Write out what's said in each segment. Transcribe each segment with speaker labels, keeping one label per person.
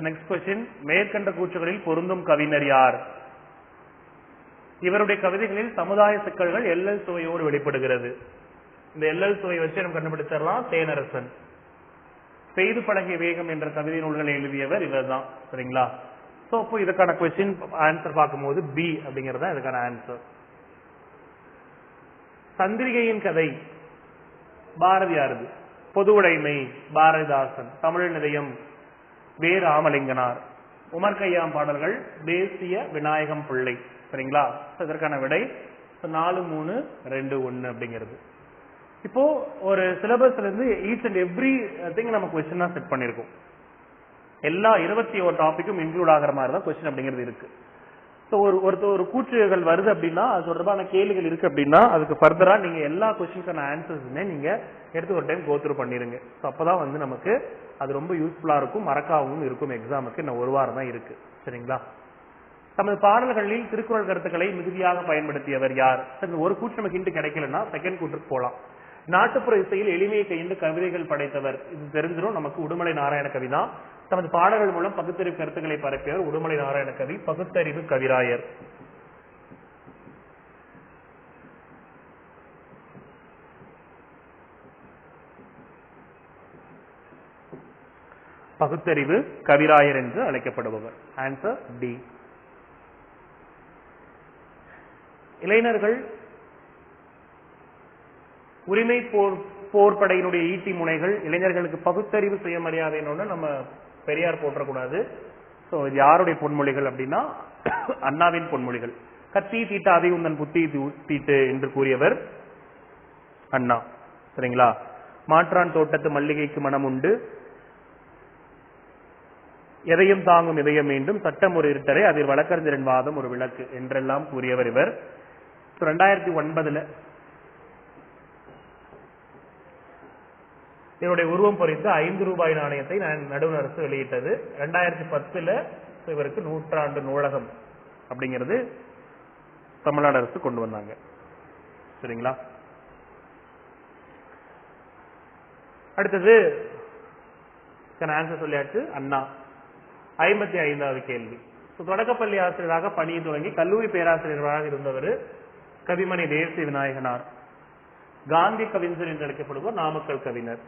Speaker 1: Next question, மேற்கண்ட கூற்றுகளில் பொருந்தும் கவிஞர் யார்? இவருடைய கவிதைகளில் சமுதாய சிக்கல்கள் எல்லல் சுவையோடு வெளிப்படுகிறது. இந்த எல்லல் சுவை வச்சு நம்ம கண்டுபிடிச்சிடலாம். தேனரசன். பெய்து பழகிய வேகம் என்ற கவிதை நூல்களை எழுதியவர் இவர் தான். சரிங்களா? சோ அப்போ இதுக்கான கொஸ்டின் ஆன்சர் பார்க்கும்போது பி அப்படிங்கறத இதுக்கான ஆன்சர். சந்திரிகையின் கதை பாரதியாரது. பொது உடைமை பாரதிதாசன். தமிழ் நிலையம் வே. ராமலிங்கனார். உமர் கய்யாம் பாடல்கள் தேசிய விநாயகம் பிள்ளை. சரிங்களா? இதற்கான விடை 4, 3, 2, 1 அப்படிங்கிறது. இப்போ ஒரு சிலபஸ்ல இருந்து ஈச் அண்ட் எவ்ரி திங் நம்ம கொஸ்டினா செட் பண்ணிருக்கோம். எல்லா 21 டாபிக்கும் இன்க்ளூட் ஆகிற மாதிரி தான் கொஸ்டின் அப்படிங்கிறது இருக்கு. ஒரு கூற்றுகள் வருது அப்படின்னா அது தொடர்பான கேள்விகள் இருக்கு அப்படின்னா அதுக்கு ஃபர்தரா நீங்க எல்லா கொஸ்டினுக்கான ஆன்சர்ஸுமே நீங்க எடுத்து ஒரு டைம் கோத்ரூ பண்ணிருங்க. அப்பதான் நமக்கு அது ரொம்ப யூஸ்ஃபுல்லா இருக்கும், மறக்காவும் இருக்கும். எக்ஸாமுக்கு இன்னும் ஒரு வாரம் தான் இருக்கு. சரிங்களா? தமது பாடல்களில் திருக்குறள் கருத்துக்களை மிகுதியாக பயன்படுத்தியவர் யார்? ஒரு கூற்று நமக்கு இன்று கிடைக்கலன்னா செகண்ட் கூற்றுக்கு போலாம். நாட்டுப்புற இசையில் எளிமையை கையிட்டு கவிதைகள் படைத்தவர். இது தெரிஞ்சிடும் நமக்கு. உடுமலை நாராயண கவி தான். தமது பாடல்கள் மூலம் பகுத்தறிவு கருத்துக்களை பரப்பியவர் உடுமலை நாராயண கவி. பகுத்தறிவு கவிராயர். பகுத்தறிவு கவிராயர் என்று அழைக்கப்படுபவர். Answer D. இளைஞர்கள் உரிமை போர்படையினுடைய ஈட்டி முனைகள் இளைஞர்களுக்கு பகுத்தறிவு சுயமரியாதை நம்ம பெரியார் போற்றக்கூடாது. இது யாருடைய பொன்மொழிகள் அப்படின்னா அண்ணாவின் பொன்மொழிகள். கத்தி தீட்டாதே உந்தன் புத்தி தீட்டு என்று கூறியவர் அண்ணா. சரிங்களா? மாற்றான் தோட்டத்து மல்லிகைக்கு மனம் உண்டு, எதையும் தாங்கும் இதயம் வேண்டும், சட்டம் ஒரு இருட்டரை, அதில் வழக்கறிஞரின் வாதம் ஒரு விளக்கு என்றெல்லாம் கூறியவர் இவர். 2009 இவருடைய உருவம் பொறித்து 5 ரூபாய் நாணயத்தை நடுவண் அரசு வெளியிட்டது. 2010 இவருக்கு 100ஆண்டு நூலகம் அப்படிங்கிறது தமிழ்நாடு அரசு கொண்டு வந்தாங்க. சரிங்களா? அடுத்தது ஆன்சர் சொல்லியாச்சு. அண்ணா. 55வது கேள்வி. தொடக்கப்பள்ளி ஆசிரியராக பணியை தொடங்கி கல்லூரி பேராசிரியராக இருந்தவர் கவிமணி தேசிய விநாயகனார். காந்தி கவிஞர் என்று அழைக்கப்படுவோர் நாமக்கல் கவிஞர்.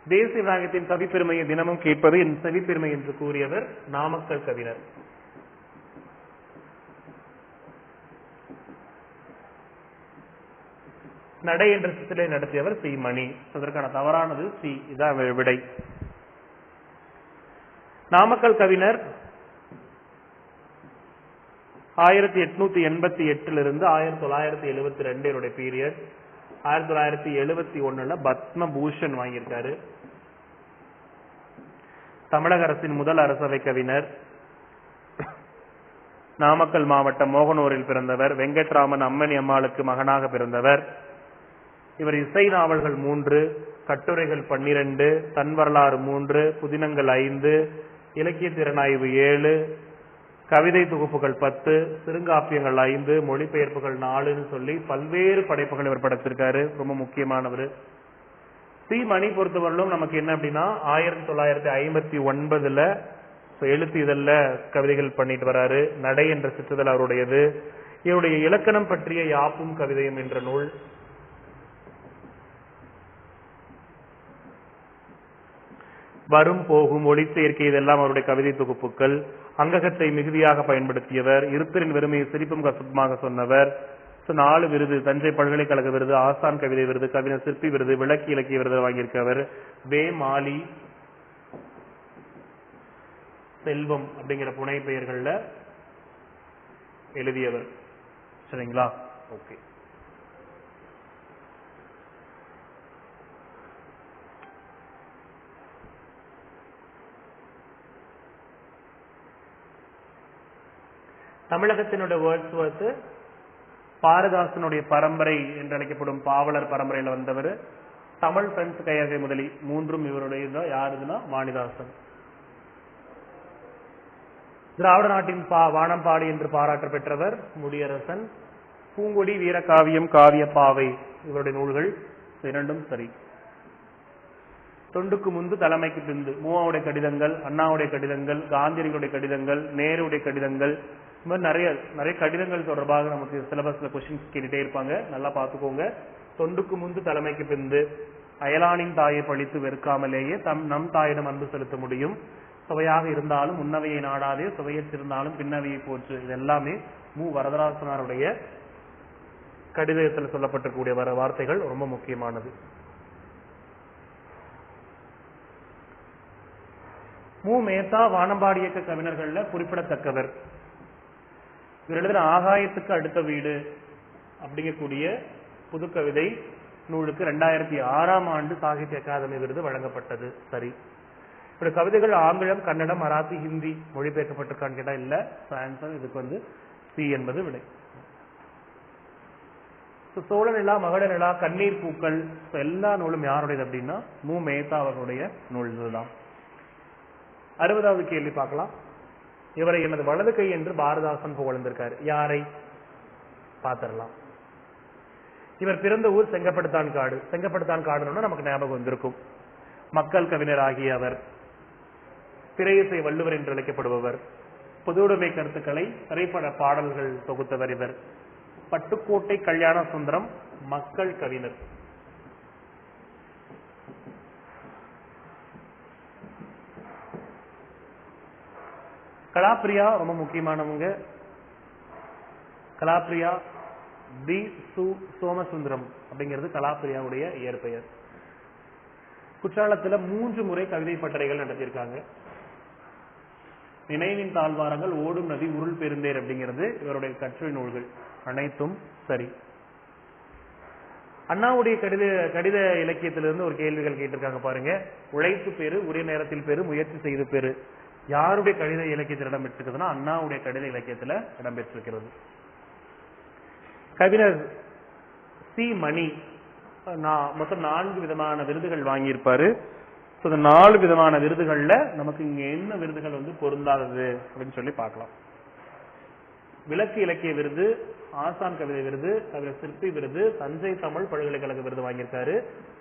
Speaker 1: தேசிய விநாயகத்தின் கவி பெருமையை தினமும் கேட்பது என் செவி பெருமை என்று கூறியவர் நாமக்கல் கவிஞர். நடை என்ற சித்திரை நடத்தியவர் சி. மணி. அதற்கான தவறானது சி. இதான் விடை. நாமக்கல் கவிஞர் 1888 1972 பீரியட். 1971 பத்ம பூஷன் வாங்கியிருக்காரு. தமிழக அரசின் முதல் அரசவை கவிஞர். நாமக்கல் மாவட்டம் மோகனூரில் பிறந்தவர். வெங்கட்ராமன் அம்மணி அம்மாளுக்கு மகனாக பிறந்தவர். இவர் இசை நாவல்கள் 3, கட்டுரைகள் 12, தன் வரலாறு 3, புதினங்கள் 5, இலக்கிய திறனாய்வு 7, கவிதை தொகுப்புகள் 10, சிறுங்காப்பியங்கள் 5, மொழிபெயர்ப்புகள் 4 சொல்லி பல்வேறு படைப்புகள் இவர் படைத்திருக்காரு. ரொம்ப முக்கியமானவர். சி. மணி பொறுத்தவரையிலும் நமக்கு என்ன அப்படின்னா 1959 எழுத்து இதழ்ல கவிதைகள் பண்ணிட்டு வராரு. நடை என்ற சிற்றுதல் அவருடையது. இவருடைய இலக்கணம் பற்றிய யாப்பும் கவிதையும் என்ற நூல். வரும் போகும் ஒளி சேர்க்கை இதெல்லாம் அவருடைய கவிதை தொகுப்புகள். அங்ககத்தை மிகுதியாக பயன்படுத்தியவர். இருத்தரின் வெறுமையை சிரிப்பும் கசப்புமாக சொன்னவர். 4 விருது, தஞ்சை பல்கலைக்கழக விருது, ஆசான் கவிதை விருது, கவிஞர் சிற்பி விருது, விளக்கு இலக்கிய விருது வாங்கியிருக்கவர். வே. மாலி செல்வம் அப்படிங்கிற புனை பெயர்கள்ல எழுதியவர். சரிங்களா? ஓகே. தமிழகத்தினுடைய வேர்ட்ஸ்வொர்த் பாரதாசனுடைய பரம்பரை என்று அழைக்கப்படும் பாவலர் பரம்பரையில் வந்தவர். தமிழ் பிரெஞ்சு கையகை முதலி 3 இவருடைய யாருதுன்னா வாணிதாசன். திராவிட நாட்டின் வானம்பாடி என்று பாராட்ட பெற்றவர் முடியரசன். பூங்கொடி, வீரகாவியம், காவிய பாவை இவருடைய நூல்கள் 2 சரி. தொண்டுக்கு முந்து தலைமைக்கு பிந்து, மூவாவுடைய கடிதங்கள், அண்ணாவுடைய கடிதங்கள், காந்தியடிகளுடைய கடிதங்கள், நேருடைய கடிதங்கள், இந்த மாதிரி நிறைய நிறைய கடிதங்கள் தொடர்பாக நமக்கு சிலபஸ்ல கொஸ்டின்ஸ் கேட்டுட்டே இருப்பாங்க. நல்லா பார்த்துக்கோங்க. தொண்டுக்கு முந்து தலைமைக்கு பிந்து, அயலானின் தாயை பழித்து வெறுக்காமலேயே நம் தாயிடம் அன்பு செலுத்த முடியும், சுவையாக இருந்தாலும் உன்னவையை நாடாதே, சுவையற்றிருந்தாலும் பின்னவையை போற்று. இது எல்லாமே மு வரதராசனாருடைய கடிதத்தில் சொல்லப்பட்டிருக்கக்கூடிய வார்த்தைகள் ரொம்ப முக்கியமானது. மு மேத்தா வானம்பாடி இயக்க கவிஞர்கள்ல குறிப்பிடத்தக்கவர். இவர் எழுதின ஆகாயத்துக்கு அடுத்த வீடு அப்படிங்கக்கூடிய புது கவிதை நூலுக்கு 2006ஆம் ஆண்டு சாகித்ய அகாதமி விருது வழங்கப்பட்டது. சரி, இவருடைய கவிதைகள் ஆங்கிலம், கன்னடம், மராத்தி, ஹிந்தி மொழிபெயர்க்கப்பட்டிருக்கான்னு கேட்டா இல்ல. ஆன்சர் இதுக்கு சி என்பது விடை. சோழ நிலா, மகள நிலா, கண்ணீர் பூக்கள் எல்லா நூலும் யாருடையது அப்படின்னா மு மேத்தா அவர்களுடைய நூல் இதுதான். 60வது கேள்வி பார்க்கலாம். இவரை எனது வலது கை என்று பாரதாசன் புகழ்ந்திருக்காரு. யாரை பார்த்திடலாம். இவர் பிறந்த ஊர் செங்கப்படுத்தான் காடு. செங்கப்படுத்தான் காடுன்னு நமக்கு ஞாபகம் வந்திருக்கும். மக்கள் கவிஞர் ஆகிய அவர் திரையிசை வள்ளுவர் என்று அழைக்கப்படுபவர். பொதுவுடைமை கருத்துக்களை திரைப்பட பாடல்கள் தொகுத்தவர் இவர். பட்டுக்கோட்டை கல்யாண சுந்தரம் மக்கள் கவிஞர். கலாப்பிரியா ரொம்ப முக்கியமானவங்க. கலாப்பிரியா பி சோமசுந்தரம் அப்படிங்கிறது கலாப்பிரியாவுடைய இயற்பெயர். குற்றாலத்துல 3 முறை கவிதை பட்டறைகள் நடத்தியிருக்காங்க. நினைவின் தாழ்வாரங்கள், ஓடும் நதி, உருள் பெருந்தேர் அப்படிங்கிறது இவருடைய கட்டுரை நூல்கள். அனைத்தும் சரி. அண்ணாவுடைய கடித இலக்கியத்திலிருந்து ஒரு கேள்விகள் கேட்டிருக்காங்க பாருங்க. உழைப்பு பெரு, உரிய நேரத்தில் பெரு, முயற்சி செய்து பெரு. யாருடைய கடித இலக்கியத்தில் இடம்பெற்றிருக்குதுன்னா அண்ணாவுடைய கடித இலக்கியத்தில் இடம்பெற்றிருக்கிறது. கவிஞர் சி மணி மொத்தம் 4 விதமான விருதுகள் வாங்கியிருப்பாரு. 4 விதமான விருதுகள்ல நமக்கு இங்க என்ன விருதுகள் பொருந்தாதது அப்படின்னு சொல்லி பார்க்கலாம். விளக்கு இலக்கிய விருது, ஆசான் கவிதை விருது, கவிஞர் சிற்பி விருது, தஞ்சை தமிழ் பல்கலைக்கழக விருது வாங்கியிருக்காரு.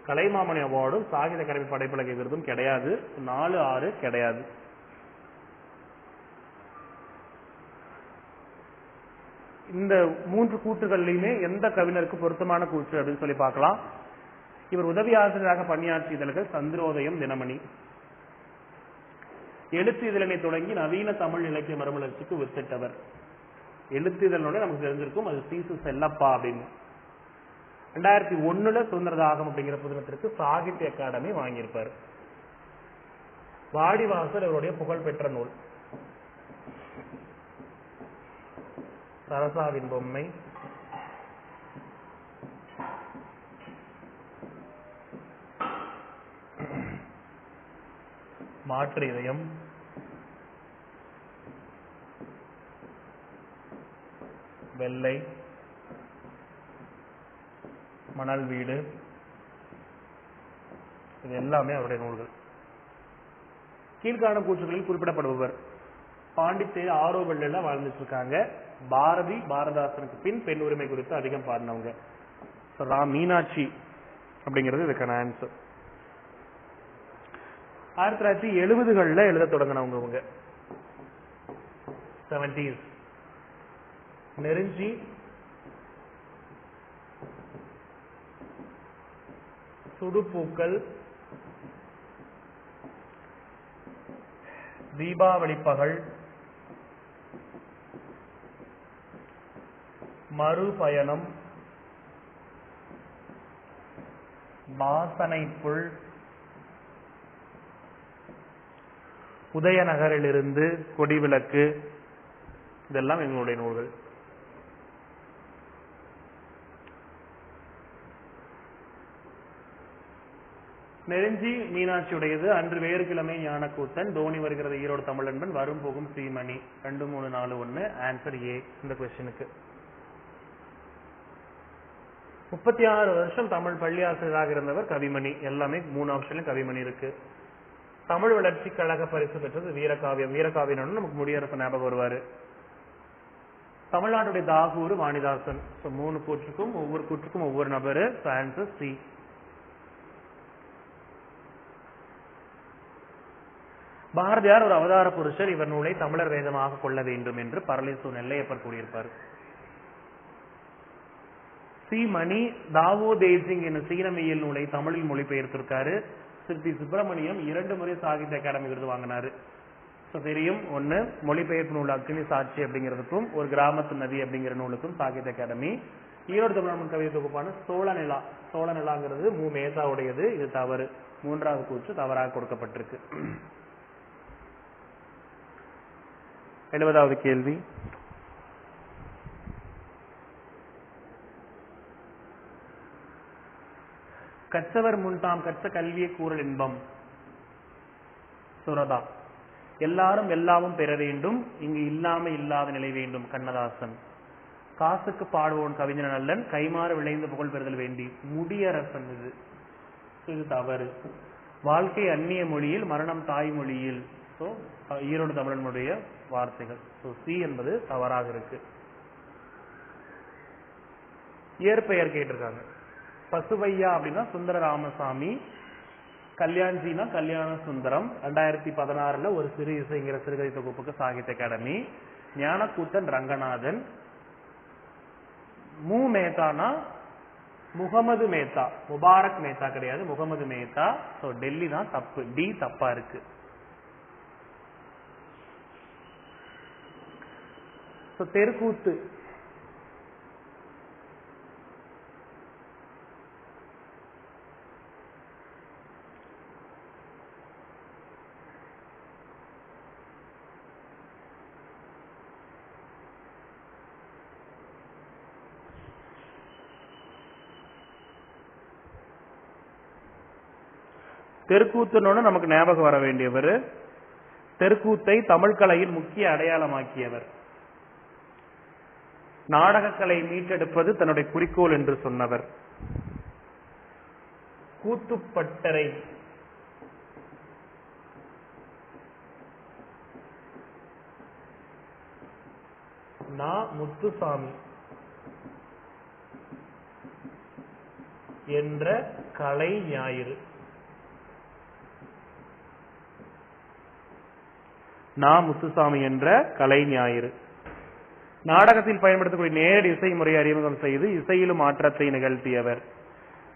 Speaker 1: கலைமாமணி அவார்டும் சாகித்ய அகாடமி படைப்பலகை விருதும் கிடையாது. 4, 6 கிடையாது. இந்த 3 கூற்றுகள்லையுமே எந்த கவிஞருக்கு பொருத்தமான கூற்று அப்படின்னு சொல்லி பார்க்கலாம். இவர் உதவி ஆசிரியராக பணியாற்றிய இதழ்கள் சந்திரோதயம், தினமணி. எழுத்து இதழனை தொடங்கி நவீன தமிழ் இலக்கிய மறுமலர்ச்சிக்கு வித்திட்டவர். எழுத்து இதழோட நமக்கு தெரிஞ்சிருக்கும், அது சீசு செல்லப்பா அப்படின்னு. 2001 சுதந்திர தாகம் அப்படிங்கிற புதினத்திற்கு சாகித்ய அகாடமி வாங்கியிருப்பார். வாடிவாசல் இவருடைய புகழ்பெற்ற நூல். சரசாவின் பொம்மை, மாற்று இதயம், வெள்ளை, மணல் வீடு, இது எல்லாமே அவருடைய நூல்கள். கீழ்காணும் கூற்றுகளில் குறிப்பிடப்படுபவர். பாண்டிச்சேரி ஆரோவெள்ள வாழ்ந்துட்டு இருக்காங்க. பாரதி பாரதாசனுக்கு பின் பெண் உரிமை குறித்து அதிகம் பாடினவங்க. மீனாட்சி அப்படிங்கிறது இதுக்கான ஆன்சர். 1970களில் எழுத தொடங்கினவங்க. 70s. நெருஞ்சி, சுடுபூக்கள், தீபாவளி பகல், மறுபயணம், வாசனை புல், உதயநகரிலிருந்து கொடிவிளக்கு, இதெல்லாம் எங்களுடைய நூல்கள். நெருஞ்சி மீனாட்சியுடையது. அன்று வேறு கிழமை ஞானக்கூத்தன், தோனி வருகிறது ஈரோடு தமிழன்பன், வரும் போகும் சீமணி. 2, 3, 4, 1. ஆன்சர் ஏ இந்த கொஸ்டினுக்கு. 36 வருஷம் தமிழ் பள்ளி ஆசிரியராக இருந்தவர் கவிமணி. எல்லாமே 3 ஆப்ஷன்ல கவிமணி இருக்கு. தமிழ் வளர்ச்சி கழக பரிசு பெற்றது வீரகாவியம். வீரகாவியம் நமக்கு முடியரசு ஞாபகம் வருவாரு. தமிழ்நாட்டுடைய தாகூர் வாணிதாசன். 3 கூற்றுக்கும் ஒவ்வொரு கூற்றுக்கும் ஒவ்வொரு நபரு. Answer C. பாரதியார் ஒரு அவதார புருஷர், இவர் நூலை தமிழர் வேதமாக கொள்ள வேண்டும் என்று பரளிசு நெல்லையப்பர் கூறியிருப்பார். சி மணி தாவோ தேசிங் என்னும் சீனமெய்யல் நூலை தமிழில் மொழிபெயர்த்திருக்காரு. சிற்பி சுப்பிரமணியம் 2 முறை சாகித்ய அகாடமி விருது வாங்கினாரு. தெரியும், ஒன்னு மொழிபெயர்ப்பு நூல் அக்னி சாட்சி அப்படிங்கிறதுக்கும் ஒரு கிராமத்து நதி அப்படிங்கிற நூலுக்கும் சாகித்ய அகாடமி. ஈரோடு தமிழ் கவிதை தொகுப்பான சோழநிலாங்கிறது மு மேதாவுடையது. இது தவறு, 3வது கூற்று தவறாக கொடுக்கப்பட்டிருக்கு. 70வது கேள்வி. கற்றவர் முன் தாம் கற்ற கல்வியை கூறல் இன்பம். சுரதா. எல்லாரும் எல்லாமும் பெற வேண்டும், இங்கு இல்லாம இல்லாத நிலை வேண்டும். கண்ணதாசன். காசுக்கு பாடுவோன் கவிஞன் அல்லன், கைமாறு விளைந்து புகழ் பெறுதல் வேண்டி. முடியரசன். இது தவறு. வாழ்க்கை அந்நிய மொழியில், மரணம் தாய்மொழியில். ஈரோடு தமிழனுடைய வார்த்தைகள். சி என்பது தவறாக இருக்கு. இயற்பெயர் கேட்டிருக்காங்க. பசுவையா அப்படின்னா சுந்தர ராமசாமி, கல்யாண்ஜினா கல்யாண சுந்தரம். 2016 ஒரு சிறு இசைங்கிற சிறுகதை தொகுப்புக்கு சாகித்ய அகாடமி. ஞானக்கூத்தன் ரங்கநாதன். மு மேத்தானா முகமது மேத்தா, முபாரக் மேத்தா கிடையாது, முகமது மேத்தா. டெல்லி தான் தப்பு, டி தப்பா இருக்கு. தெருக்கூத்து. தெருக்கூத்துன்னு நமக்கு ஞாபகம் வர வேண்டியவர். தெருக்கூத்தை தமிழ் கலையின் முக்கிய அடையாளமாக்கியவர். நாடகக்கலை மீட்டெடுப்பது தன்னுடைய குறிக்கோள் என்று சொன்னவர். கூத்துப்பட்டறை. நா. முத்துசாமி என்ற கலை ஞாயிறு. நா. முத்துசாமி என்ற கலை ஞாயிறு. நாடகத்தில் பயன்படுத்தக்கூடிய நேரடி இசை முறையை அறிமுகம் செய்து இசையிலும் மாற்றத்தை நிகழ்த்தியவர்.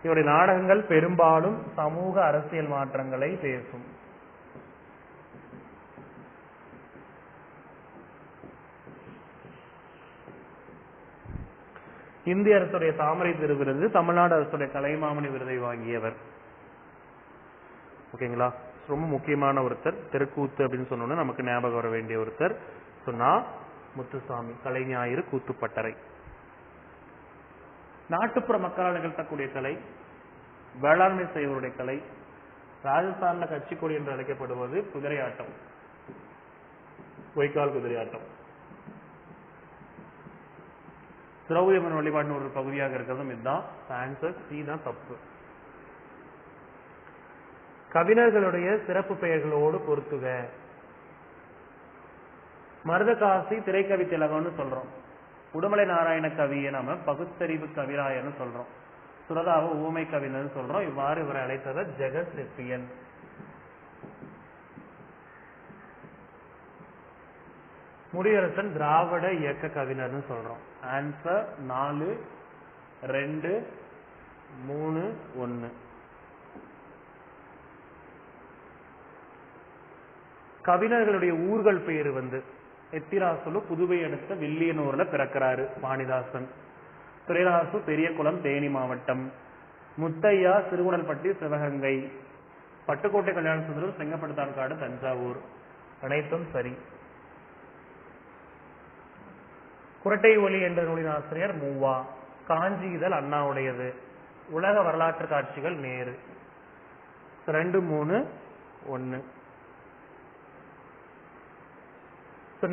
Speaker 1: இவருடைய நாடகங்கள் பெரும்பாலும் சமூக அரசியல் மாற்றங்களை பேசும். இந்திய அரசுடைய தாமரை திரு விருது, தமிழ்நாடு அரசுடைய கலைமாமணி விருதை வாங்கியவர். ஓகேங்களா? ரொம்ப முக்கியமான ஒருத்தர். தெருக்கூத்து அப்படின்னு சொன்னோம்னா நமக்கு ஞாபகம் வர வேண்டிய ஒருத்தர். சொன்னா முத்துசாமி, கலைஞாயிறு, கூத்துப்பட்டறை. நாட்டுப்புற மக்களால் நிகழ்த்தக்கூடிய கலை, வேளாண்மை செய்வருடைய கலை. ராஜஸ்தான்ல கட்சிக்கொடி என்று அழைக்கப்படுவது குதிரை ஆட்டம், பொய்க்கால் குதிரை ஆட்டம். திரௌபதி அம்மன் வழிபாட்டின் ஒரு பகுதியாக இருக்கிறதும் இதுதான். ஆன்சர் சி தான் தப்பு. கவிஞர்களுடைய சிறப்பு பெயர்களோடு பொருத்துக. மருதகாசி திரைக்கவி திலகம்னு சொல்றோம். உடுமலை நாராயண கவியை நாம பகுத்தறிவு கவிராயன்னு சொல்றோம். சுரதாவை ஊமை கவிஞர் சொல்றோம். இவ்வாறு இவரை அழைத்தவர் ஜெகத் செப்பியன். முடியரசன் திராவிட இயக்க கவிஞர்னு சொல்றோம். ஆன்சர் 4, 2, 3, 1. கவிஞர்களுடைய ஊர்கள் பெயர் எத்திராசுலு புதுவை அடுத்த வில்லியனூர்ல பிறக்கிறாரு வாணிதாசன். துரைராசு பெரியகுளம் தேனி மாவட்டம். முத்தையா சிறுகுணல்பட்டி சிவகங்கை. பட்டுக்கோட்டை கல்யாண சுந்தரம் செங்கப்படுத்தான்காடு தஞ்சாவூர். அனைத்தும் சரி. குரட்டை ஒலி என்ற நூலின் ஆசிரியர் மூவா. காஞ்சி இதழ் அண்ணாவுடையது. உலக வரலாற்று காட்சிகள் நேரு. 2, 3, 1.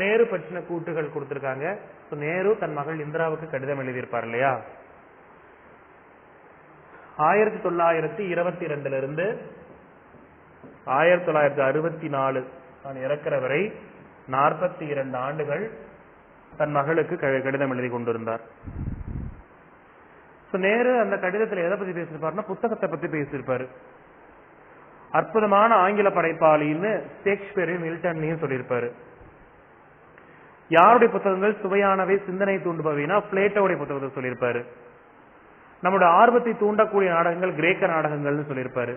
Speaker 1: நேரு பற்றின கூட்டுகள் கொடுத்திருக்காங்க. நேரு தன் மகள் இந்திராவுக்கு கடிதம் எழுதியிருப்பார் இல்லையா? 1922 இருந்து 1964 நான் இறக்கிற வரை 42 ஆண்டுகள் தன் மகளுக்கு கடிதம் எழுதி கொண்டிருந்தார். நேரு அந்த கடிதத்தில் எதை பத்தி பேசியிருப்பாருன்னா புத்தகத்தை பத்தி பேசியிருப்பாரு. அற்புதமான ஆங்கில படைப்பாளின்னு ஷேக்ஸ்பியரையும் மில்டனையும் சொல்லியிருப்பாரு. யாருடைய புத்தகங்கள் சுவையானவை, சிந்தனை தூண்டுபவைனா பிளேட்டோடைய புத்தகத்தை சொல்லியிருப்பாரு. நம்முடைய ஆர்வத்தை தூண்டக்கூடிய நாடகங்கள் கிரேக்க நாடகங்கள்னு சொல்லியிருப்பாரு.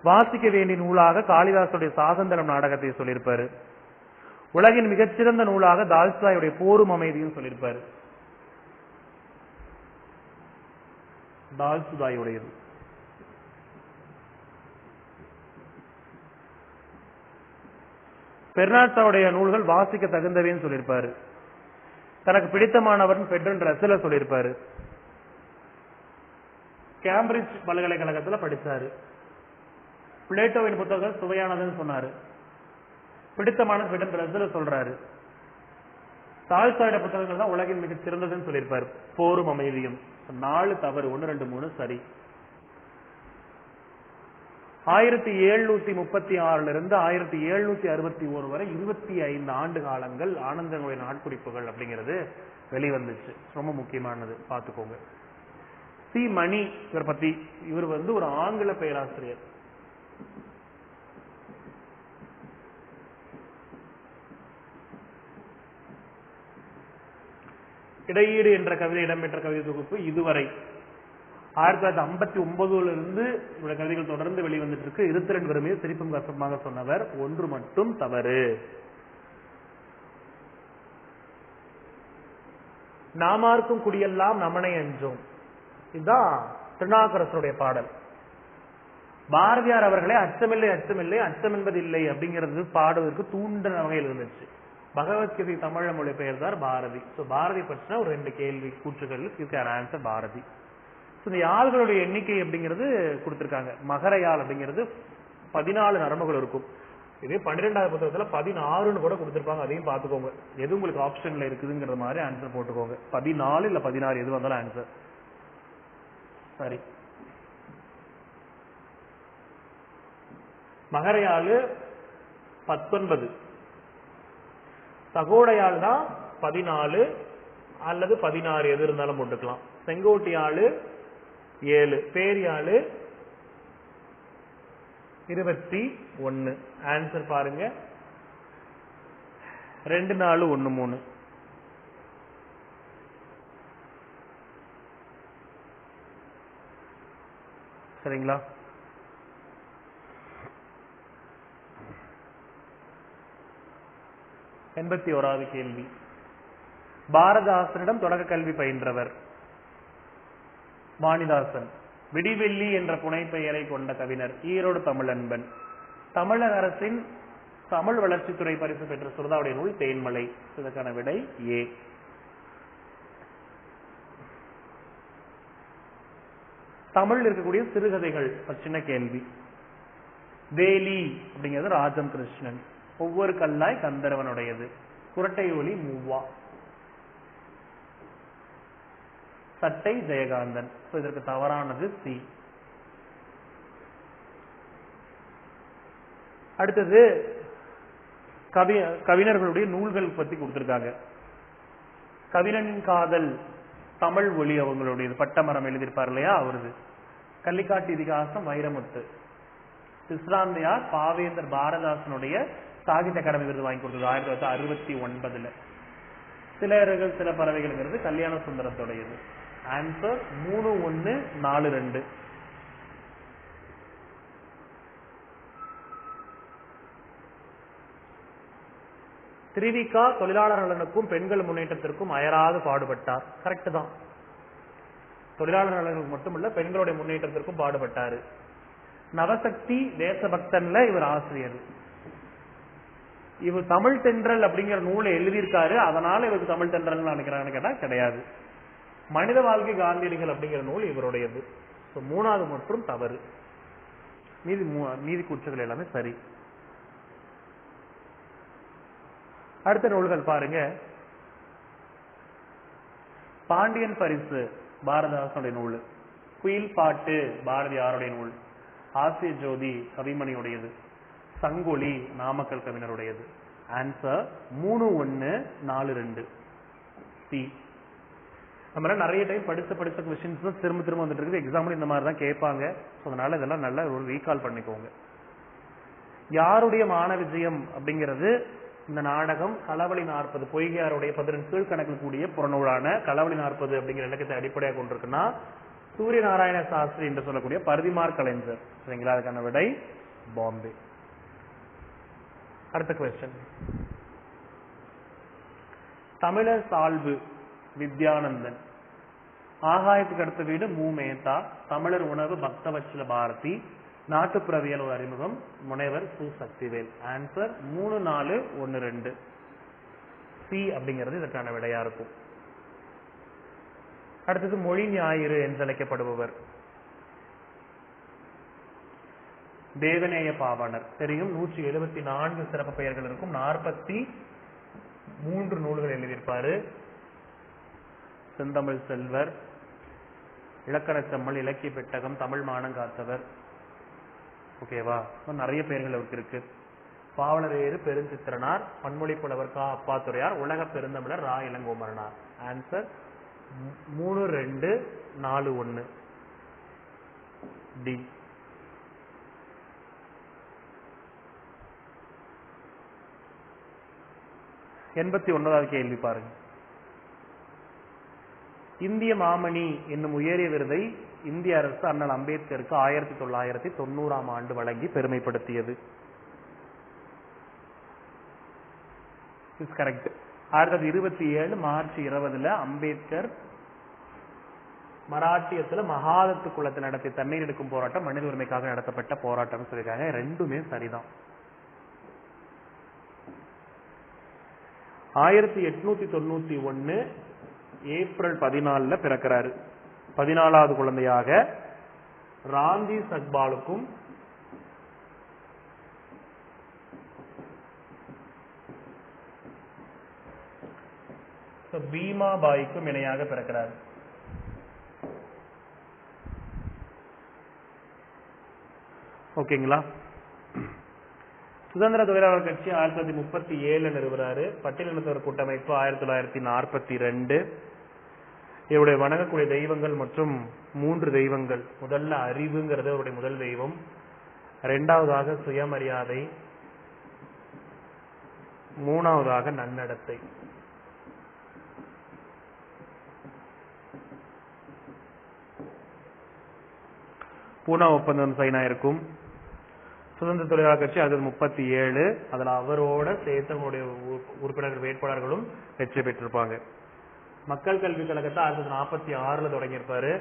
Speaker 1: வாசிக்க வேண்டிய நூலாக காளிதாசுடைய சாகந்தரம் நாடகத்தை சொல்லியிருப்பாரு. உலகின் மிகச்சிறந்த நூலாக தால்ஸ்டாயுடைய போரும் அமைதியும் சொல்லியிருப்பாரு. தால்ஸ்டாயுடையது. பெர்னாட்சாவுடைய நூல்கள் வாசிக்க தகுந்தவைன்னு சொல்லியிருப்பாரு. தனக்கு பிடித்தமானவர் பெட்ரன் ரசல சொல்லியிருப்பாரு. கேம்பிரிட்ஜ் பல்கலைக்கழகத்துல படிச்சாரு. பிளேட்டோவின் புத்தகங்கள் சுவையானதுன்னு சொன்னாரு. பிடித்தமான பெட்ரன் ரசல சொல்றாரு. தால்ஸ்டாயுடைய புத்தகங்கள் தான் உலகின் மிக சிறந்ததுன்னு சொல்லியிருப்பாரு. போரும் அமைதியும். 4 தவறு, 1 2 3 சரி. 1736 இருந்து 1761 வரை 25 ஆண்டு காலங்கள் ஆனந்தனுடைய நாட்குறிப்புகள் அப்படிங்கிறது வெளிவந்துச்சு. ரொம்ப முக்கியமானது, பாத்துக்கோங்க. சி மணி இவர் பத்தி, இவர் ஒரு ஆங்கில பேராசிரியர். இடையீடு என்ற கவிதை இடம்பெற்ற கவிதை தொகுப்பு இதுவரை 1959 இருந்து இவருடைய கவிதைகள் தொடர்ந்து வெளிவந்துட்டு இருக்கு. 22 வருமே சிரிப்பும் கசமாக சொன்னவர், 1 மட்டும் தவறு. நாமார்க்கும் குடியெல்லாம் நமனை அஞ்சோம், இதுதான் திருநாவுக்கரசருடைய பாடல். பாரதியார் அவர்களே அச்சமில்லை அச்சமில்லை அச்சம் என்பது இல்லை அப்படிங்கிறது பாடுவதற்கு தூண்டின வகையில் இருந்துச்சு. பகவத்கீதை தமிழ மொழி பெயர்ந்தார் பாரதி. பாரதி பற்றின ஒரு 2 கேள்வி கூற்றுகளுக்கு ஆன்சர் பாரதி. இந்த யாழ்களுடைய எண்ணிக்கை அப்படிங்கிறது கொடுத்திருக்காங்க. மகர யாழ் அப்படிங்கிறது 14 நரம்புகள் இருக்கும். இதே 12வது புத்தகத்துல 16ன்னு கூட கொடுத்திருப்பாங்க. அதையும் பாத்துக்கோங்க. எது உங்களுக்கு ஆப்ஷன்ல இருக்குதுங்கிற மாதிரி ஆன்சர் போட்டுக்கோங்க. 14 இல்ல 16 எது வந்தாலும் ஆன்சர் சரி. மகர யாழ் 19, சகோடையாள் தான் 14 அல்லது 16 எது இருந்தாலும் போட்டுக்கலாம். செங்கோட்டியாள் 7, பேரியாள் 21. ஆன்சர் பாருங்க 2 4 1 3. சரிங்களா? எண்பத்தி 1வது கேள்வி. பாரதாசனிடம் தொடக்க கல்வி பயின்றவர் வாணிதாசன். விடிவெள்ளி என்ற புனைப்பெயரை கொண்ட கவிஞர், ஈரோடு தமிழன்பன். தமிழக அரசின் தமிழ் வளர்ச்சித்துறை பரிசு பெற்ற சுரதாவுடைய நூல் தேன்மலை. இதற்கான விடை ஏ. தமிழ் இருக்கக்கூடிய சிறுகதைகள் சின்ன கேள்வி. வேலி அப்படிங்கிறது ராஜம் கிருஷ்ணன். ஒவ்வொரு கல்லாய் கந்தரவனுடையது. குரட்டை ஒலி மூவா. சட்டை ஜெயகாந்தன். இதற்கு தவறானது சி. அடுத்தது கவிஞர்களுடைய நூல்கள் பத்தி கொடுத்திருக்காங்க. கவிஞனின் காதல் தமிழ் ஒளி அவங்களுடைய பட்டமரம் எழுதியிருப்பார் இல்லையா, அவரது. கள்ளிக்காட்டு இதிகாசம் வைரமுத்து. சிஸ்ராந்தையார் பாவேந்தர் பாரதாசனுடைய சாகித்ய அகாடமி விருது வாங்கி கொடுத்தது 1969. சிலர்கள் சில பறவைகள் கல்யாண சுந்தரத்துடையது. ஆன்சர் 3 1 4 2. திருவிக்கா தொழிலாளர் நலனுக்கும் பெண்கள் முன்னேற்றத்திற்கும் அயராது பாடுபட்டார். கரெக்ட் தான். தொழிலாளர் நலனுக்கு மட்டுமல்ல, பெண்களுடைய முன்னேற்றத்திற்கும் பாடுபட்டாரு. நவசக்தி தேசபக்தன்ல இவர் ஆசிரியர். இவர் தமிழ் தென்றல் அப்படிங்கிற நூலை எழுதியிருக்காரு. அதனால இவருக்கு தமிழ் தென்றல் நினைக்கிறான்னு கேட்டா கிடையாது. மனித வாழ்க்கை காந்தியடிகள் அப்படிங்கிற நூல் இவருடையது. 3வது மற்றும் தவறு. மீதி கூற்றுகள் எல்லாமே சரி. அடுத்த நூல்கள் பாருங்க. பாண்டியன் பரிசு பாரதாசனுடைய நூல். குயில் பாட்டு பாரதியாருடைய நூல். ஆசிய ஜோதி கவிமணியுடையது. சங்கொலி நாமக்கல் கவிஞருடையது. Answer 3 1 4 2 C. நம்ம நிறைய டைம் படிச்ச கொஸ்டின்ஸ் திரும்ப திரும்ப வந்துட்டு இருக்குது. எக்ஸாம்பிள் இந்த மாதிரி தான் கேட்பாங்க. அதனால இதெல்லாம் நல்லா ஒரு ரீகால் பண்ணிக்கோங்க. யாருடைய மான விஜயம் அப்படிங்கிறது இந்த நாடகம் களவழி 40 பொய்கையாருடைய 11 கீழ்கணக்கில் கூடிய புறநூலான களவழி 40 அப்படிங்கிற இலக்கத்தை அடிப்படையாக கொண்டிருக்குன்னா சூரிய நாராயண சாஸ்திரி என்று சொல்லக்கூடிய பரிதிமார் கலைஞர். சரிங்களா? அதுக்கான விடை பாம்பே. அடுத்த கொஸ்டின். தமிழர் சால்பு வித்யானந்தன், ஆகாயத்துக்கு அடுத்த வீடு மு மேத்தா, தமிழர் உணவு பக்தவச்சல பாரதி, நாட்டுப்புறவியல் ஒரு அறிமுகம் முனைவர் சு சக்திவேல். ஆன்சர் 3, 4, 1, 2 சி அப்படிங்கிறது இதற்கான விடையா இருக்கும். அடுத்தது மொழி ஞாயிறு என்றழைக்கப்படுபவர் தேவநேய பாவாணர். தெரியும், 174 சிறப்பு பெயர்கள் இருக்கும், 43 நூல்கள் எழுதியிருப்பாரு. செந்தமிழ் செல்வர், இலக்கணச்சம்மல், இலக்கிய பெட்டகம், தமிழ் மானங்காத்தவர். ஓகேவா? நிறைய பெயர்கள் அவருக்கு இருக்கு. பாவலரேறு பெருஞ்சித்திரனார், பன்மொழி புலவர் கா அப்பாத்துறையார், உலக பெருந்தமிழர் ரா இளங்கோமரனார். Answer 3, 2, 4, 1 D. எண்பத்தி 89வது கேள்வி பாருங்க. இந்திய மாமணி என்னும் உயரிய விருதை இந்திய அரசு அண்ணல் அம்பேத்கருக்கு 1990ஆம் ஆண்டு வழங்கி பெருமைப்படுத்தியது. கரெக்ட். 1927 மார்ச் 20 அம்பேத்கர் மராட்டியத்துல மகாதத்து குளத்தை நடத்திய தண்ணீர் எடுக்கும் போராட்டம் மனித உரிமைக்காக நடத்தப்பட்ட போராட்டம் சொல்லியிருக்காங்க. ரெண்டுமே சரிதான். 1891 ஏப்ரல் 14 பிறக்கிறாரு. 14வது குழந்தையாக ராந்தி சக்பாலுக்கும் பீமாபாய்க்கும் இணையாக பிறக்கிறார். ஓகேங்களா? சுதந்திர தொழிலாளர் கட்சி 1937 நிறுவுறாரு. பட்டியலினத்தவர் கூட்டமைப்பு 1942. இவருடைய வணங்கக்கூடிய தெய்வங்கள் மற்றும் 3 தெய்வங்கள். முதல்ல அறிவுங்கிறது அவருடைய முதல் தெய்வம், இரண்டாவதாக சுயமரியாதை, மூணாவதாக நன்னடத்தை. பூனா ஒப்பந்தம் சைனா இருக்கும். சுதந்திர தொழிலாளர் கட்சி 1937. அதுல அவரோட சேர்த்து உறுப்பினர்கள் வேட்பாளர்களும் வெற்றி பெற்றிருப்பாங்க. மக்கள் கல்விக் கழகத்தை 1946 தொடங்கியிருப்பாரு.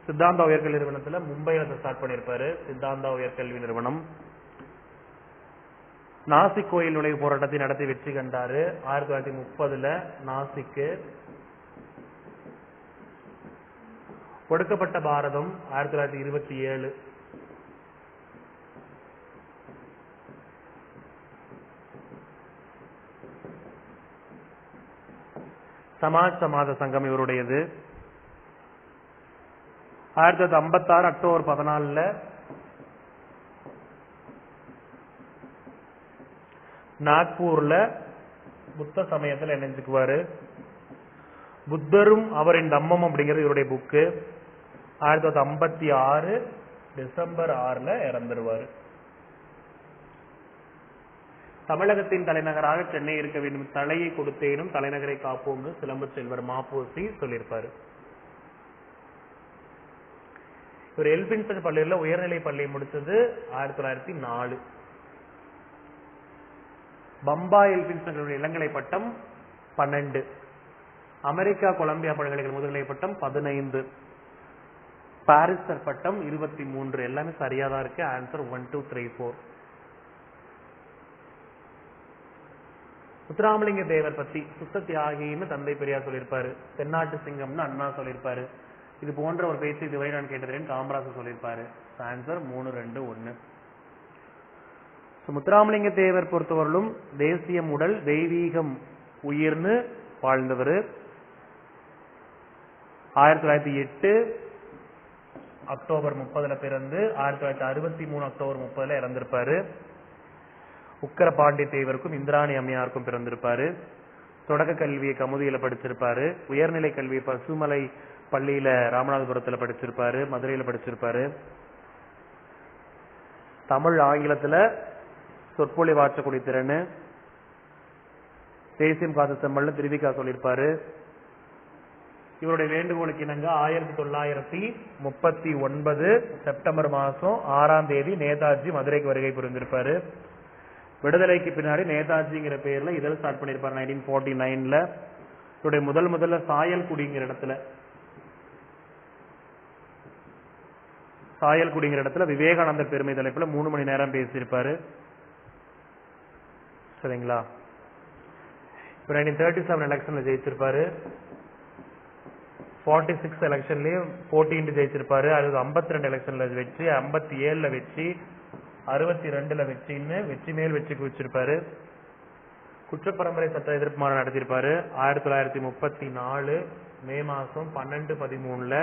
Speaker 1: சித்தாந்தா உயர்கல்வி நிறுவனத்துல மும்பையில ஸ்டார்ட் பண்ணிருப்பாரு. சித்தாந்தா உயர்கல்வி நிறுவனம். நாசிக் கோயில் நுழைவு போராட்டத்தை நடத்தி வெற்றி கண்டாரு. 1930 நாசிக்கு. ஒடுக்கப்பட்ட பாரதம் 1927. சமாஜ் சமாத சங்கம் இவருடையது. 1956 அக்டோபர் 14 நாக்பூர்ல புத்த சமயத்தில் இணைஞ்சுக்குவாரு. புத்தரும் அவரின் தம்மம் அப்படிங்கிறது இவருடைய புக்கு. 1956 டிசம்பர் 6 இறந்துருவாரு. தமிழகத்தின் தலைநகராக சென்னை இருக்க வேண்டும், தலையை கொடுத்தேனும் தலைநகரை காப்போம்னு சிலம்பு செல்வர் மாப்போசி சொல்லியிருப்பாரு. இவர் எல்பின்சன் பள்ளியில உயர்நிலை பள்ளி முடிச்சது 1904. பம்பாய் எல்பின்சன் இளங்கலை பட்டம் 12. அமெரிக்கா கொலம்பியா பல்கலைக்கழக முதுகலை பட்டம் 15. பாரிஸ்டர் பட்டம் 23. எல்லாமே சரியாதான் இருக்கு. ஆன்சர் 1, 2, 3, 4. முத்துராமலிங்க தேவர் பத்தி சுத்த தியாகின்னு தந்தை பெரியார் சொல்லியிருப்பாரு. தென்னாட்டு சிங்கம்னு அண்ணா சொல்லியிருப்பாரு. இது போன்ற ஒரு பேச்சு இதுவரை நான் கேட்டதுன்னு காமராஜர் சொல்லியிருப்பாரு. ஆன்சர் 3, 2, 1. முத்துராமலிங்க தேவர் பொறுத்தவரையிலும் தேசியம் உடல் தெய்வீகம் உயிர்னு வாழ்ந்தவர். 1908 அக்டோபர் 30 பிறந்து 1963 அக்டோபர் 30 இறந்திருப்பாரு. உக்கர பாண்டிய தேவருக்கும் இந்திராணி அம்மையாருக்கும் பிறந்திருப்பாரு. தொடக்க கல்வியை கமுதியில படிச்சிருப்பாரு. உயர்நிலை கல்வியை பசுமலை பள்ளியில ராமநாதபுரத்துல படிச்சிருப்பாரு, மதுரையில படிச்சிருப்பாரு. தமிழ் ஆங்கிலத்துல சொற்பொழிவாற்றக்கூடிய திறன், தேசியம் காத்த செம்மல்னு திருவிக்கா சொல்லியிருப்பாரு. இவருடைய வேண்டுகோளுக்கு இணங்க 1939 செப்டம்பர் மாசம் 6ஆம் தேதி நேதாஜி மதுரைக்கு வருகை புரிந்திருப்பாரு. விடுதலைக்கு பின்னாடி நேதாஜிங்கிற பேர்ல இதழ் ஸ்டார்ட் பண்ணிருப்பாரு 1949ல. இவருடைய முதல்ல சாயல்குடிங்கிற இடத்துல விவேகானந்தர் பெருமை தலைப்புல 3 மணி நேரம் பேசியிருப்பாரு. சரிங்களா? 1937 எலெக்ஷன்ல ஜெயிச்சிருப்பாரு. 46 எலெக்ஷன்லயும் போட்டியிட்டு ஜெயிச்சிருப்பாரு. 52 எலெக்ஷன்ல வெற்றி, 57ல வெற்றி, 62ல வெற்றின்னு வெற்றி மேல் வெற்றி குவிச்சிருப்பாரு. குற்றப்பரம்பரை சட்ட எதிர்ப்பு மாநாடு நடத்தியிருப்பாரு. 1934 மே மாசம் 12-13ல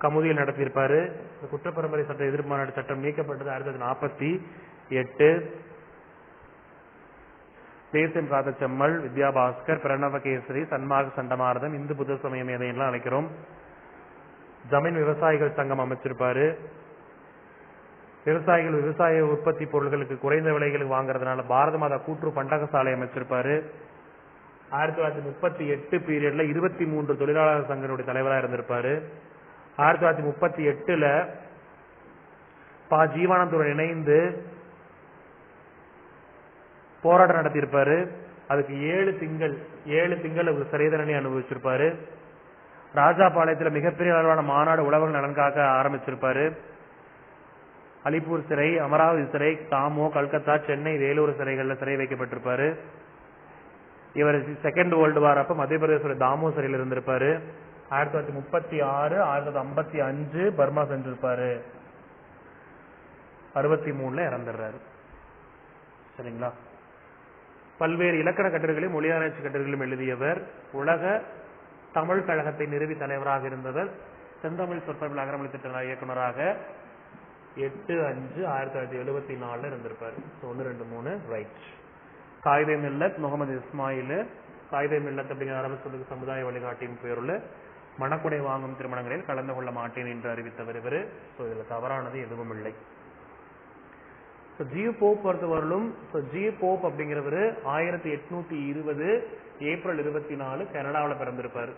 Speaker 1: கமுதியில் நடத்தியிருப்பாரு. குற்றப்பரம்பரை சட்ட எதிர்ப்பு மாநாடு சட்டம் நீக்கப்பட்டது 1948. தேசியம் காத்த செம்மல், வித்யாபாஸ்கர், பிரணவகேசரி, சன்மார்க்க சண்டமாரதம், இந்து புத்த சமய மேதையெல்லாம் அழைக்கிறோம். ஜமீன் விவசாயிகள் சங்கம் அமைச்சிருப்பாரு. விவசாயிகள் விவசாய உற்பத்தி பொருட்களுக்கு குறைந்த விலைகளுக்கு வாங்குறதுனால பாரத மாதா கூட்டுறவு பண்டக சாலை அமைச்சிருப்பாரு. 1938 பீரியட்ல 23 தொழிலாளர் சங்கங்களுடைய தலைவராக இருந்திருப்பாரு. 1938ல ஜீவானந்தத்துடன் இணைந்து போராட்டம் நடத்தியிருப்பாரு. அதுக்கு 7 திங்கள் சிறை தண்டனை அனுபவிச்சிருப்பாரு. ராஜாபாளையத்தில் மிகப்பெரிய அளவான மாநாடு உழவர் நலன்காக ஆரம்பிச்சிருப்பாரு. அலிப்பூர் சிறை, அமராவதி சிறை, தாமோ, கல்கத்தா, சென்னை, வேலூர் சிறைகள்ல சிறை வைக்கப்பட்டிருப்பாரு. இவர் செகண்ட் வேர்ல்டு வார் அப்ப மத்திய பிரதேச தாமோ சிறையில் இருந்திருப்பாரு. 1936, 1955 பர்மா சென்றிருப்பாரு. 63ல இறந்துடுறாரு. சரிங்களா? பல்வேறு இலக்கண கட்டுரைகளையும் மொழியாராய்ச்சி கட்டுரைகளையும் எழுதியவர். உலக தமிழ் கழகத்தை நிறுவி தலைவராக இருந்தவர். செந்தமிழ் சொற்பொழிவு அகரமொழி திட்ட இயக்குநராக 8/5/1974 இருந்திருப்பாரு. 1, 2, 3 ரைட். காயிதே மில்லத் முகமது இஸ்மாயில். காயிதே மில்லத் அப்படிங்கிற அரபு சொல்லுக்கு சமுதாய வழிகாட்டியின் பேருள்ள மணக்குடை வாங்கும் திருமணங்களில் கலந்து கொள்ள மாட்டேன் என்று அறிவித்தவர் இவர். இதுல தவறானது எதுவும் இல்லை. ஜி போப் பொறுத்தவரையிலும் ஜி போப் அப்படிங்கிறவர் 1820 ஏப்ரல் 24 கனடாவில் பிறந்திருப்பாரு.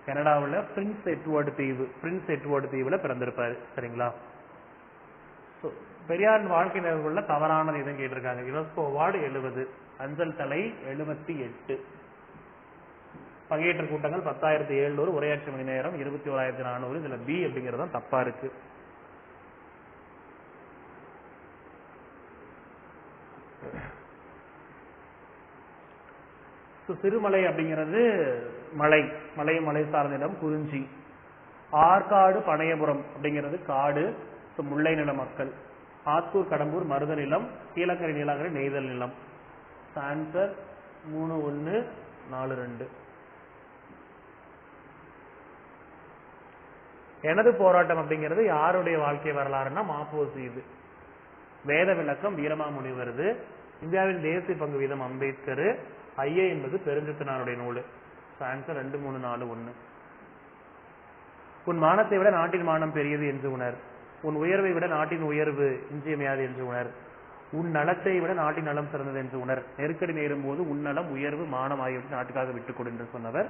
Speaker 1: கனடாவில் பிரின்ஸ் எட்வர்டு தீவுல பிறந்திருப்பாரு. சரிங்களா? பெரியாரின் வாழ்க்கை நிகழ்வுல தவறானது எதுவும் கேட்டிருக்காங்க. யுனெஸ்கோ அவார்டு 70, அஞ்சல் தலை 78, பங்கேற்ற கூட்டங்கள் 10,700, உரையாற்று மணி நேரம் 21,400. இதுல பி அப்படிங்கிறது தான் தப்பா இருக்கு. சிறுமலை அப்படிங்கிறது மலை சார்ந்த இடம், குறிஞ்சி. ஆற்காடு பனையபுரம் அப்படிங்கிறது காடு, முல்லை நில மக்கள். ஆத்தூர் கடம்பூர் மருத நிலம், கீழக்கரை நீலாங்கரை நெய்தல் நிலம். ஆன்சர் 3-1-4-2. எனது போராட்டம் அப்படிங்கிறது யாருடைய வாழ்க்கை வரலாறுன்னா மாப்போசி. இது வேத விளக்கம் வீரமாமுனிவரது. இந்தியாவின் தேசிய பங்கு வீதம் அம்பேத்கர். ஐஏ என்பது பெருஞ்சித்தனாருடைய நூல். ஆன்சர் 2-3-4-1. உன் மானத்தை விட நாட்டின் மானம் பெரியது என்று உணர். உன் உயர்வை விட நாட்டின் உயர்வு இன்றியமையாது என்று உணர். உன் நலத்தை விட நாட்டின் நலம் சிறந்தது என்று உணர். நெருக்கடி நேரும் போது உன் நலம், உயர்வு, மானம் ஆகியவற்றை நாட்டுக்காக விட்டுக் கொடு என்று சொன்னவர்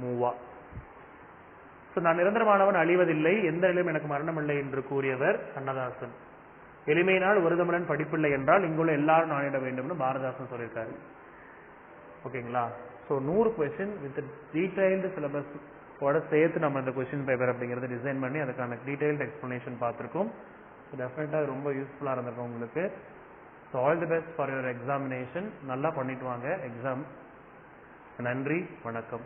Speaker 1: மூவா. நான் நிரந்தரமானவன், அழிவதில்லை, எந்த நிலையும் எனக்கு மரணம் இல்லை என்று கூறியவர் கண்ணதாசன். எளிமையினால் ஒரு தமிழன் படிப்பில்லை என்றால் இங்குள்ள எல்லாரும் நானிட வேண்டும் பாரதாசன் சொல்லியிருக்காரு. ஓகேங்களா? 100 கொஸ்டின் வித் டீடைல்டு சிலபஸ் சேர்த்து நம்ம இந்த கொஸ்டின் பேப்பர் அப்படிங்கறத டிசைன் பண்ணி அதுக்கான டீடைல்டு எக்ஸ்பிளனேஷன் பார்த்திருக்கோம். டெஃபினட்டா ரொம்ப யூஸ்ஃபுல்லா இருந்திருக்கும் உங்களுக்கு. All the best for your examination. நல்லா பண்ணிட்டு வாங்க எக்ஸாம். நன்றி, வணக்கம்.